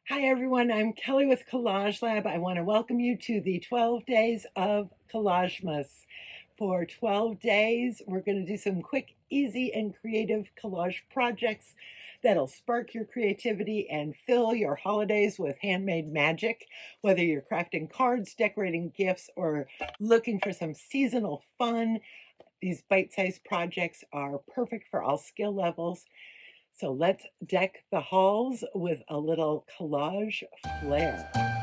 Hi everyone, I'm Kelly with Collage-Lab. I want to welcome you to the 12 days of Collage-Mas. For 12 days, we're going to do some quick, easy, and creative collage projects that'll spark your creativity and fill your holidays with handmade magic. Whether you're crafting cards, decorating gifts, or looking for some seasonal fun, these bite-sized projects are perfect for all skill levels. So let's deck the halls with a little collage flair.